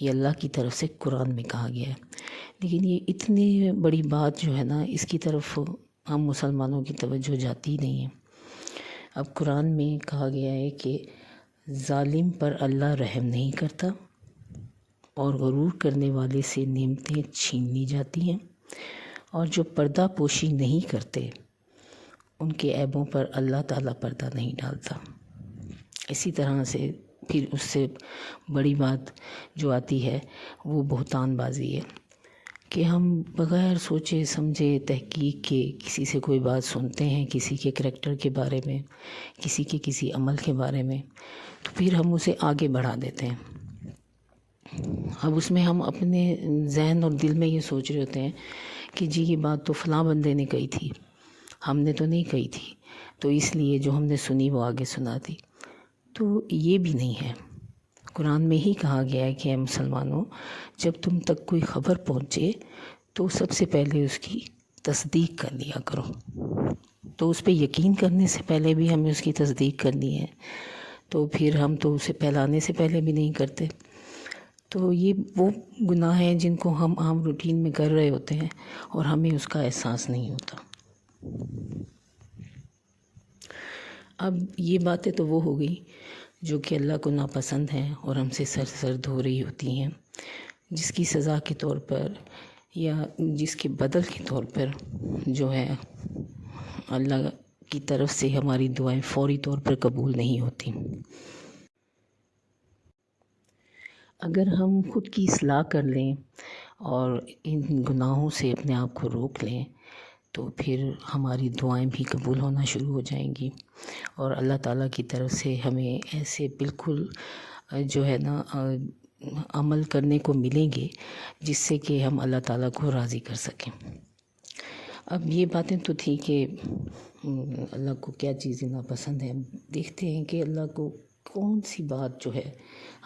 یہ اللہ کی طرف سے قرآن میں کہا گیا ہے. لیکن یہ اتنی بڑی بات جو ہے نا، اس کی طرف ہم مسلمانوں کی توجہ جاتی نہیں ہے. اب قرآن میں کہا گیا ہے کہ ظالم پر اللہ رحم نہیں کرتا، اور غرور کرنے والے سے نعمتیں چھین لی جاتی ہیں، اور جو پردہ پوشی نہیں کرتے ان کے عیبوں پر اللہ تعالیٰ پردہ نہیں ڈالتا. اسی طرح سے پھر اس سے بڑی بات جو آتی ہے وہ بہتان بازی ہے، کہ ہم بغیر سوچے سمجھے تحقیق کے کسی سے کوئی بات سنتے ہیں، کسی کے کریکٹر کے بارے میں، کسی کے کسی عمل کے بارے میں، تو پھر ہم اسے آگے بڑھا دیتے ہیں. اب اس میں ہم اپنے ذہن اور دل میں یہ سوچ رہے ہوتے ہیں کہ جی یہ بات تو فلاں بندے نے کہی تھی، ہم نے تو نہیں کہی تھی، تو اس لیے جو ہم نے سنی وہ آگے سنا دی. تو یہ بھی نہیں ہے. قرآن میں ہی کہا گیا ہے کہ اے مسلمانوں، جب تم تک کوئی خبر پہنچے تو سب سے پہلے اس کی تصدیق کر لیا کرو. تو اس پہ یقین کرنے سے پہلے بھی ہمیں اس کی تصدیق کرنی ہے، تو پھر ہم تو اسے پھیلانے سے پہلے بھی نہیں کرتے. تو یہ وہ گناہ ہیں جن کو ہم عام روٹین میں کر رہے ہوتے ہیں اور ہمیں اس کا احساس نہیں ہوتا. اب یہ باتیں تو وہ ہو گئی جو کہ اللہ کو ناپسند ہیں اور ہم سے سرد ہو رہی ہوتی ہیں، جس کی سزا کے طور پر یا جس کے بدل کے طور پر جو ہے اللہ کی طرف سے ہماری دعائیں فوری طور پر قبول نہیں ہوتی. اگر ہم خود کی اصلاح کر لیں اور ان گناہوں سے اپنے آپ کو روک لیں تو پھر ہماری دعائیں بھی قبول ہونا شروع ہو جائیں گی، اور اللہ تعالیٰ کی طرف سے ہمیں ایسے بالکل جو ہے نا عمل کرنے کو ملیں گے جس سے کہ ہم اللہ تعالیٰ کو راضی کر سکیں. اب یہ باتیں تو تھی کہ اللہ کو کیا چیزیں ناپسند ہیں. دیکھتے ہیں کہ اللہ کو کون سی بات جو ہے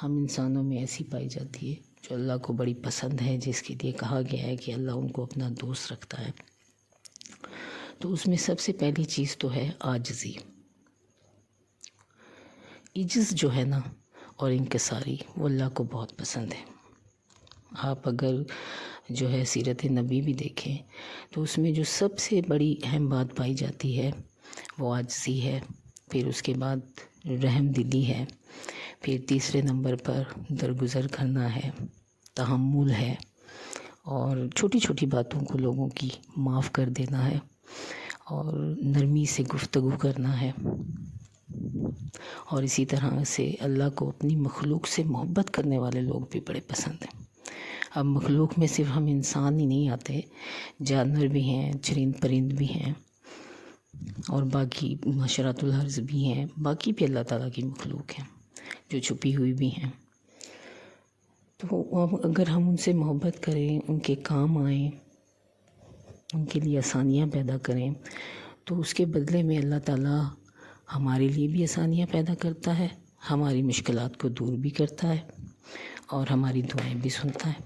ہم انسانوں میں ایسی پائی جاتی ہے جو اللہ کو بڑی پسند ہے، جس کے لیے کہا گیا ہے کہ اللہ ان کو اپنا دوست رکھتا ہے. تو اس میں سب سے پہلی چیز تو ہے عاجزی. عجز جو ہے نا اور انکساری وہ اللہ کو بہت پسند ہے. آپ اگر جو ہے سیرت نبی بھی دیکھیں تو اس میں جو سب سے بڑی اہم بات پائی جاتی ہے وہ عاجزی ہے. پھر اس کے بعد رحم دلی ہے. پھر تیسرے نمبر پر درگزر کرنا ہے، تحمل ہے، اور چھوٹی چھوٹی باتوں کو لوگوں کی معاف کر دینا ہے، اور نرمی سے گفتگو کرنا ہے. اور اسی طرح سے اللہ کو اپنی مخلوق سے محبت کرنے والے لوگ بھی بڑے پسند ہیں. اب مخلوق میں صرف ہم انسان ہی نہیں آتے، جانور بھی ہیں، چرند پرند بھی ہیں، اور باقی حشرات الارض بھی ہیں، باقی بھی اللہ تعالیٰ کی مخلوق ہیں جو چھپی ہوئی بھی ہیں. تو اگر ہم ان سے محبت کریں، ان کے کام آئیں، ان کے لیے آسانیاں پیدا کریں، تو اس کے بدلے میں اللہ تعالیٰ ہمارے لیے بھی آسانیاں پیدا کرتا ہے، ہماری مشکلات کو دور بھی کرتا ہے، اور ہماری دعائیں بھی سنتا ہے.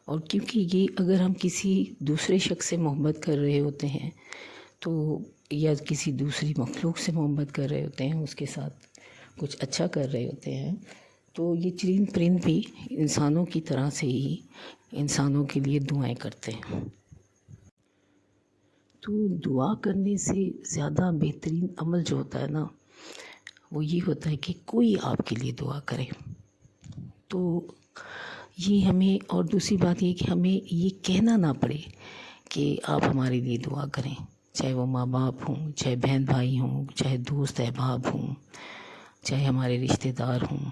اور کیونکہ یہ اگر ہم کسی دوسرے شخص سے محبت کر رہے ہوتے ہیں تو یا کسی دوسری مخلوق سے محبت کر رہے ہوتے ہیں، اس کے ساتھ کچھ اچھا کر رہے ہوتے ہیں، تو یہ چرند پرند بھی انسانوں کی طرح سے ہی انسانوں کے لیے دعائیں کرتے ہیں. تو دعا کرنے سے زیادہ بہترین عمل جو ہوتا ہے نا وہ یہ ہوتا ہے کہ کوئی آپ کے لیے دعا کرے. تو یہ ہمیں، اور دوسری بات یہ کہ ہمیں یہ کہنا نہ پڑے کہ آپ ہمارے لیے دعا کریں، چاہے وہ ماں باپ ہوں، چاہے بہن بھائی ہوں، چاہے دوست احباب ہوں، چاہے ہمارے رشتہ دار ہوں،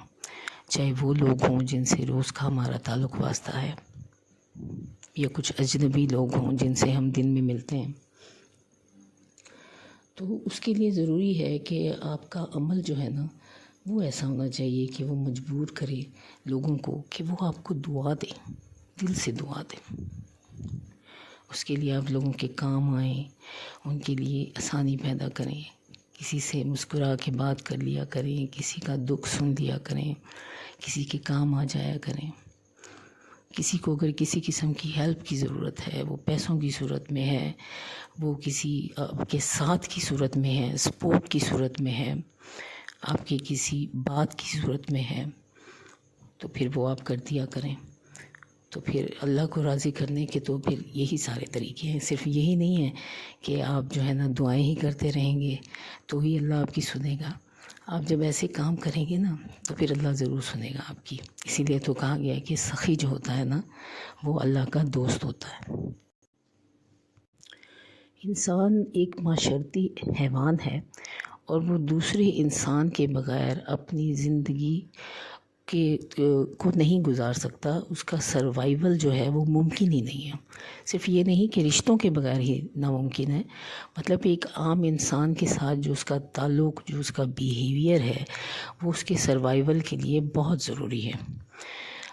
چاہے وہ لوگ ہوں جن سے روز کا ہمارا تعلق واسطہ ہے، یا کچھ اجنبی لوگ ہوں جن سے ہم دن میں ملتے ہیں. تو اس کے لیے ضروری ہے کہ آپ کا عمل جو ہے نا وہ ایسا ہونا چاہیے کہ وہ مجبور کرے لوگوں کو کہ وہ آپ کو دعا دیں، دل سے دعا دیں. اس کے لیے آپ لوگوں کے کام آئیں، ان کے لیے آسانی پیدا کریں، کسی سے مسکرا کے بات کر لیا کریں، کسی کا دکھ سن لیا کریں، کسی کے کام آ جایا کریں. کسی کو اگر کسی قسم کی ہیلپ کی ضرورت ہے، وہ پیسوں کی صورت میں ہے، وہ کسی آپ کے ساتھ کی صورت میں ہے، سپورٹ کی صورت میں ہے، آپ کے کسی بات کی صورت میں ہے، تو پھر وہ آپ کر دیا کریں. تو پھر اللہ کو راضی کرنے کے تو پھر یہی سارے طریقے ہیں. صرف یہی نہیں ہے کہ آپ جو ہے نا دعائیں ہی کرتے رہیں گے تو ہی اللہ آپ کی سنے گا. آپ جب ایسے کام کریں گے نا تو پھر اللہ ضرور سنے گا آپ کی. اسی لیے تو کہا گیا ہے کہ سخی جو ہوتا ہے نا وہ اللہ کا دوست ہوتا ہے. انسان ایک معاشرتی حیوان ہے اور وہ دوسرے انسان کے بغیر اپنی زندگی کو نہیں گزار سکتا. اس کا سروائیول جو ہے وہ ممکن ہی نہیں ہے. صرف یہ نہیں کہ رشتوں کے بغیر ہی ناممکن ہے، مطلب ایک عام انسان کے ساتھ جو اس کا تعلق، جو اس کا بیہیویئر ہے، وہ اس کے سروائیول کے لیے بہت ضروری ہے.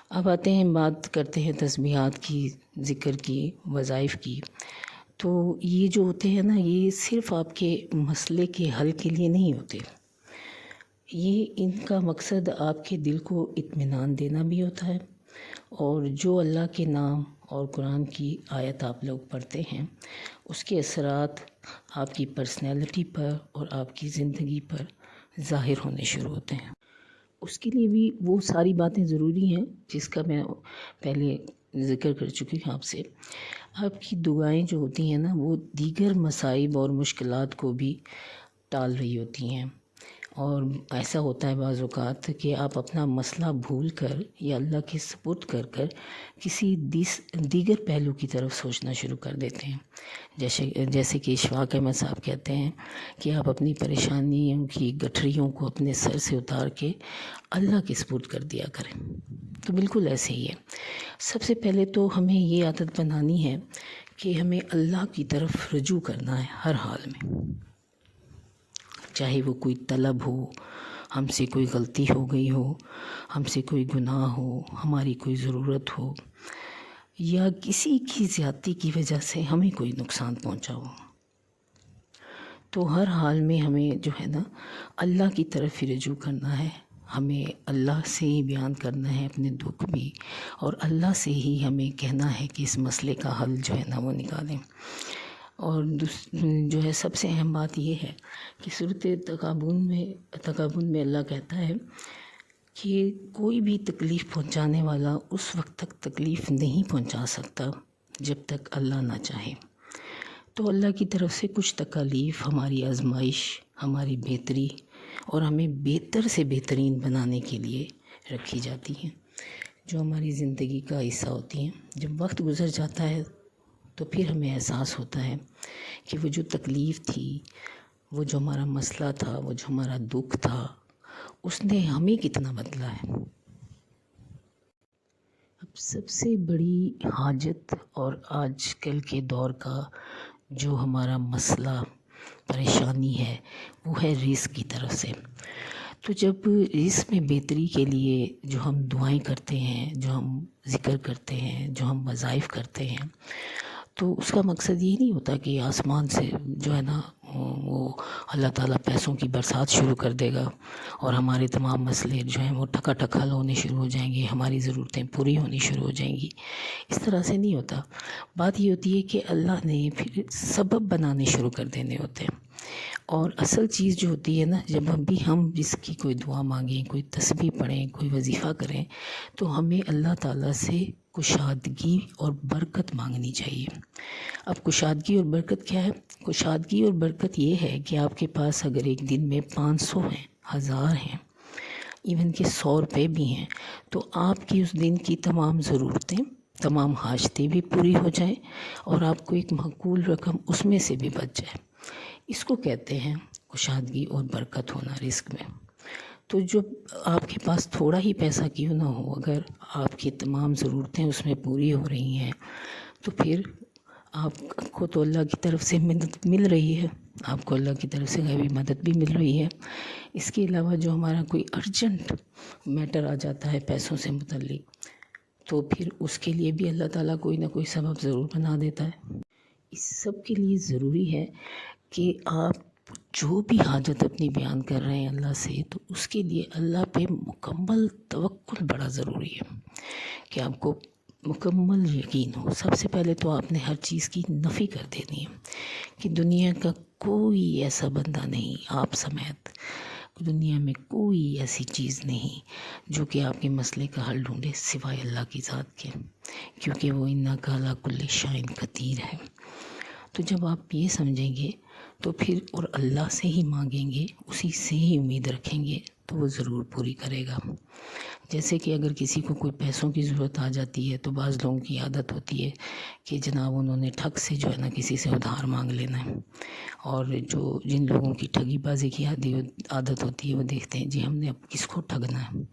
اب آتے ہیں، بات کرتے ہیں تسبیحات کی، ذکر کی، وظائف کی. تو یہ جو ہوتے ہیں نا، یہ صرف آپ کے مسئلے کے حل کے لیے نہیں ہوتے. یہ ان کا مقصد آپ کے دل کو اطمینان دینا بھی ہوتا ہے. اور جو اللہ کے نام اور قرآن کی آیت آپ لوگ پڑھتے ہیں، اس کے اثرات آپ کی پرسنالٹی پر اور آپ کی زندگی پر ظاہر ہونے شروع ہوتے ہیں. اس کے لیے بھی وہ ساری باتیں ضروری ہیں جس کا میں پہلے ذکر کر چکی ہوں آپ سے. آپ کی دعائیں جو ہوتی ہیں نا، وہ دیگر مصائب اور مشکلات کو بھی ٹال رہی ہوتی ہیں. اور ایسا ہوتا ہے بعض اوقات کہ آپ اپنا مسئلہ بھول کر یا اللہ کے سپرد کر کر کسی دیگر پہلو کی طرف سوچنا شروع کر دیتے ہیں. جیسے کہ اشفاق احمد صاحب کہتے ہیں کہ آپ اپنی پریشانیوں کی گٹھریوں کو اپنے سر سے اتار کے اللہ کے سپرد کر دیا کریں. تو بالکل ایسے ہی ہے. سب سے پہلے تو ہمیں یہ عادت بنانی ہے کہ ہمیں اللہ کی طرف رجوع کرنا ہے ہر حال میں. چاہے وہ کوئی طلب ہو، ہم سے کوئی غلطی ہو گئی ہو، ہم سے کوئی گناہ ہو، ہماری کوئی ضرورت ہو، یا کسی کی زیادتی کی وجہ سے ہمیں کوئی نقصان پہنچا ہو، تو ہر حال میں ہمیں جو ہے نا اللہ کی طرف ہی رجوع کرنا ہے. ہمیں اللہ سے ہی بیان کرنا ہے اپنے دکھ بھی، اور اللہ سے ہی ہمیں کہنا ہے کہ اس مسئلے کا حل جو ہے نا وہ نکالیں. اور جو ہے سب سے اہم بات یہ ہے کہ سورۃ تغابن میں اللہ کہتا ہے کہ کوئی بھی تکلیف پہنچانے والا اس وقت تک تکلیف نہیں پہنچا سکتا جب تک اللہ نہ چاہے. تو اللہ کی طرف سے کچھ تکالیف ہماری آزمائش، ہماری بہتری اور ہمیں بہتر سے بہترین بنانے کے لیے رکھی جاتی ہیں، جو ہماری زندگی کا حصہ ہوتی ہیں. جب وقت گزر جاتا ہے تو پھر ہمیں احساس ہوتا ہے کہ وہ جو تکلیف تھی، وہ جو ہمارا مسئلہ تھا، وہ جو ہمارا دکھ تھا، اس نے ہمیں کتنا بدلا ہے. اب سب سے بڑی حاجت اور آج کل کے دور کا جو ہمارا مسئلہ، پریشانی ہے، وہ ہے رزق کی طرف سے. تو جب رزق میں بہتری کے لیے جو ہم دعائیں کرتے ہیں، جو ہم ذکر کرتے ہیں، جو ہم وظائف کرتے ہیں، تو اس کا مقصد یہ نہیں ہوتا کہ آسمان سے جو ہے نا وہ اللہ تعالیٰ پیسوں کی برسات شروع کر دے گا اور ہمارے تمام مسئلے جو ہیں وہ ٹھکا ٹھکا حل ہونے شروع ہو جائیں گے، ہماری ضرورتیں پوری ہونی شروع ہو جائیں گی. اس طرح سے نہیں ہوتا. بات یہ ہوتی ہے کہ اللہ نے پھر سبب بنانے شروع کر دینے ہوتے ہیں. اور اصل چیز جو ہوتی ہے نا، جب بھی ہم جس کی کوئی دعا مانگیں، کوئی تسبیح پڑھیں، کوئی وظیفہ کریں، تو ہمیں اللہ تعالیٰ سے کشادگی اور برکت مانگنی چاہیے. اب کشادگی اور برکت کیا ہے؟ کشادگی اور برکت یہ ہے کہ آپ کے پاس اگر ایک دن میں 500 ہیں، 1000 ہیں، ایون کہ 100 روپے بھی ہیں، تو آپ کی اس دن کی تمام ضرورتیں، تمام حاجتیں بھی پوری ہو جائیں اور آپ کو ایک معقول رقم اس میں سے بھی بچ جائے. اس کو کہتے ہیں کشادگی اور برکت ہونا رزق میں. تو جب آپ کے پاس تھوڑا ہی پیسہ کیوں نہ ہو، اگر آپ کی تمام ضرورتیں اس میں پوری ہو رہی ہیں، تو پھر آپ کو تو اللہ کی طرف سے مدد مل رہی ہے، آپ کو اللہ کی طرف سے غیبی مدد بھی مل رہی ہے. اس کے علاوہ جو ہمارا کوئی ارجنٹ میٹر آ جاتا ہے پیسوں سے متعلق، تو پھر اس کے لیے بھی اللہ تعالیٰ کوئی نہ کوئی سبب ضرور بنا دیتا ہے. اس سب کے لیے ضروری ہے کہ آپ جو بھی حاجت اپنی بیان کر رہے ہیں اللہ سے، تو اس کے لیے اللہ پہ مکمل توکل بڑا ضروری ہے کہ آپ کو مکمل یقین ہو. سب سے پہلے تو آپ نے ہر چیز کی نفی کر دینی ہے کہ دنیا کا کوئی ایسا بندہ نہیں آپ سمیت، دنیا میں کوئی ایسی چیز نہیں جو کہ آپ کے مسئلے کا حل ڈھونڈے سوائے اللہ کی ذات کے، کیونکہ وہ انک علی کل شیء قدیر ہے۔ تو جب آپ یہ سمجھیں گے تو پھر اور اللہ سے ہی مانگیں گے، اسی سے ہی امید رکھیں گے تو وہ ضرور پوری کرے گا۔ جیسے کہ اگر کسی کو کوئی پیسوں کی ضرورت آ جاتی ہے تو بعض لوگوں کی عادت ہوتی ہے کہ جناب انہوں نے ٹھگ سے جو ہے نا کسی سے ادھار مانگ لینا ہے، اور جن لوگوں کی ٹھگی بازی کی عادت ہوتی ہے وہ دیکھتے ہیں جی ہم نے اب کس کو ٹھگنا ہے،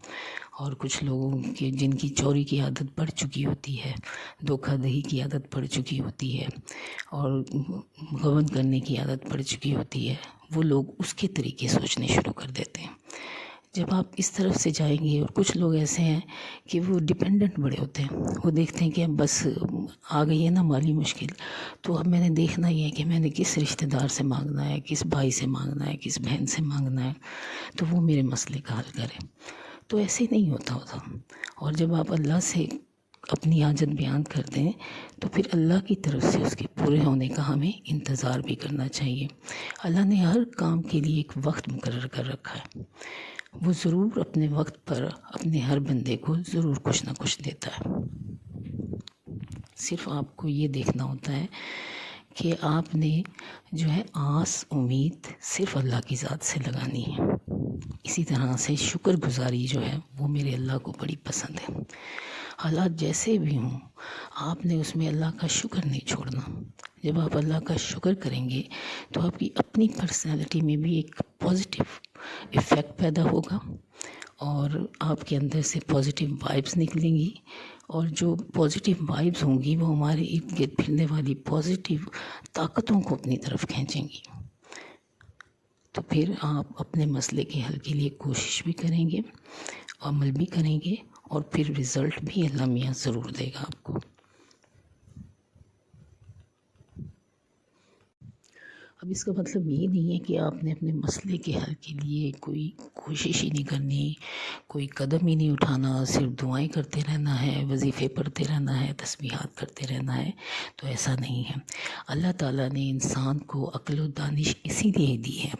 اور کچھ لوگوں کے جن کی چوری کی عادت پڑ چکی ہوتی ہے، دھوکہ دہی کی عادت پڑ چکی ہوتی ہے، اور غبن کرنے کی عادت پڑ چکی ہوتی ہے، وہ لوگ اس کے طریقے سوچنے شروع کر دیتے ہیں۔ جب آپ اس طرف سے جائیں گے، اور کچھ لوگ ایسے ہیں کہ وہ ڈیپینڈنٹ بڑے ہوتے ہیں، وہ دیکھتے ہیں کہ اب بس آ گئی ہے نا مالی مشکل، تو اب میں نے دیکھنا ہی ہے کہ میں نے کس رشتہ دار سے مانگنا ہے، کس بھائی سے مانگنا ہے، کس بہن سے مانگنا ہے، تو وہ میرے مسئلے کا حل کرے۔ تو ایسے نہیں ہوتا۔ اور جب آپ اللہ سے اپنی حاجت بیان کرتے ہیں تو پھر اللہ کی طرف سے اس کے پورے ہونے کا ہمیں انتظار بھی کرنا چاہیے۔ اللہ نے ہر کام کے لیے ایک وقت مقرر کر رکھا ہے، وہ ضرور اپنے وقت پر اپنے ہر بندے کو ضرور کچھ نہ کچھ دیتا ہے۔ صرف آپ کو یہ دیکھنا ہوتا ہے کہ آپ نے جو ہے آس امید صرف اللہ کی ذات سے لگانی ہے۔ اسی طرح سے شکر گزاری جو ہے وہ میرے اللہ کو بڑی پسند ہے۔ حالات جیسے بھی ہوں آپ نے اس میں اللہ کا شکر نہیں چھوڑنا۔ جب آپ اللہ کا شکر کریں گے تو آپ کی اپنی پرسنالٹی میں بھی ایک پازیٹیو ایفیکٹ پیدا ہوگا، اور آپ کے اندر سے پازیٹیو وائبس نکلیں گی، اور جو پازیٹیو وائبس ہوں گی وہ ہمارے ارد گرد پھرنے والی پازیٹیو طاقتوں کو اپنی طرف کھینچیں گی۔ تو پھر آپ اپنے مسئلے کے حل کے لیے کوشش بھی کریں گے، عمل بھی کریں گے، اور پھر رزلٹ بھی اللہ میاں ضرور دے گا آپ کو۔ اب اس کا مطلب یہ نہیں ہے کہ آپ نے اپنے مسئلے کے حل کے لیے کوئی کوشش ہی نہیں کرنی، کوئی قدم ہی نہیں اٹھانا، صرف دعائیں کرتے رہنا ہے، وظیفے پڑھتے رہنا ہے، تسبیحات کرتے رہنا ہے، تو ایسا نہیں ہے۔ اللہ تعالیٰ نے انسان کو عقل و دانش اسی لیے دی ہے،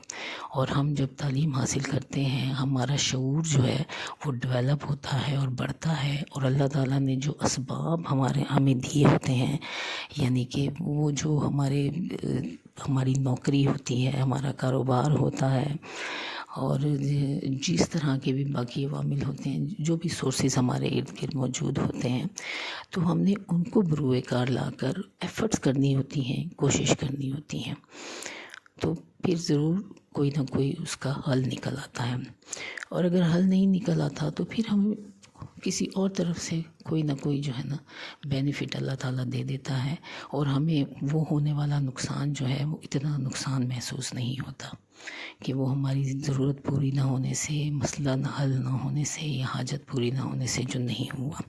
اور ہم جب تعلیم حاصل کرتے ہیں ہمارا شعور جو ہے وہ ڈیولپ ہوتا ہے اور بڑھتا ہے، اور اللہ تعالیٰ نے جو اسباب ہمیں دیے ہوتے ہیں، یعنی کہ وہ جو ہماری نوکری ہوتی ہے، ہمارا کاروبار ہوتا ہے، اور جس طرح کے بھی باقی عوامل ہوتے ہیں، جو بھی سورسز ہمارے ارد گرد موجود ہوتے ہیں، تو ہم نے ان کو بروئے کار لا کر ایفرٹس کرنی ہوتی ہیں، کوشش کرنی ہوتی ہیں، تو پھر ضرور کوئی نہ کوئی اس کا حل نکل آتا ہے۔ اور اگر حل نہیں نکل آتا تو پھر ہم کسی اور طرف سے کوئی نہ کوئی جو ہے نا بینیفٹ اللہ تعالیٰ دے دیتا ہے، اور ہمیں وہ ہونے والا نقصان جو ہے وہ اتنا نقصان محسوس نہیں ہوتا کہ وہ ہماری ضرورت پوری نہ ہونے سے، مسئلہ حل نہ ہونے سے، یا حاجت پوری نہ ہونے سے جو نہیں ہوا۔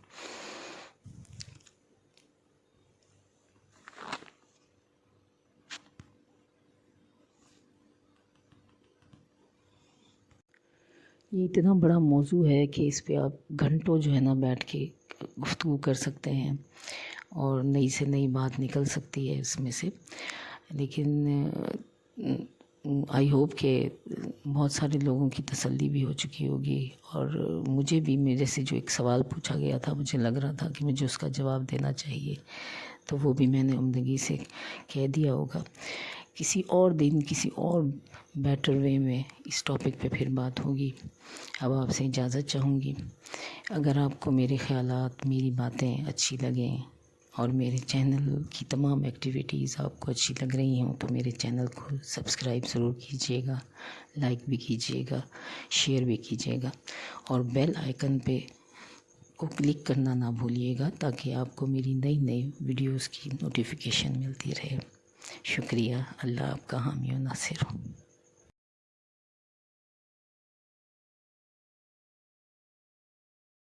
یہ اتنا بڑا موضوع ہے کہ اس پہ آپ گھنٹوں جو ہے نا بیٹھ کے گفتگو کر سکتے ہیں، اور نئی سے نئی بات نکل سکتی ہے اس میں سے، لیکن آئی ہوپ کہ بہت سارے لوگوں کی تسلی بھی ہو چکی ہوگی، اور مجھے بھی میرے سے جو ایک سوال پوچھا گیا تھا مجھے لگ رہا تھا کہ مجھے اس کا جواب دینا چاہیے، تو وہ بھی میں نے عمدگی سے کہہ دیا ہوگا۔ کسی اور دن کسی اور بیٹر وے میں اس ٹاپک پہ پھر بات ہوگی۔ اب آپ سے اجازت چاہوں گی۔ اگر آپ کو میرے خیالات، میری باتیں اچھی لگیں، اور میرے چینل کی تمام ایکٹیویٹیز آپ کو اچھی لگ رہی ہوں، تو میرے چینل کو سبسکرائب ضرور کیجیے گا، لائک بھی کیجیے گا، شیئر بھی کیجیے گا، اور بیل آئیکن پہ کو کلک کرنا نہ بھولیے گا، تاکہ آپ کو میری نئی ویڈیوز کی نوٹیفیکیشن ملتی رہے۔ شکریہ۔ اللہ آپ کا حامی و ناصر ہو۔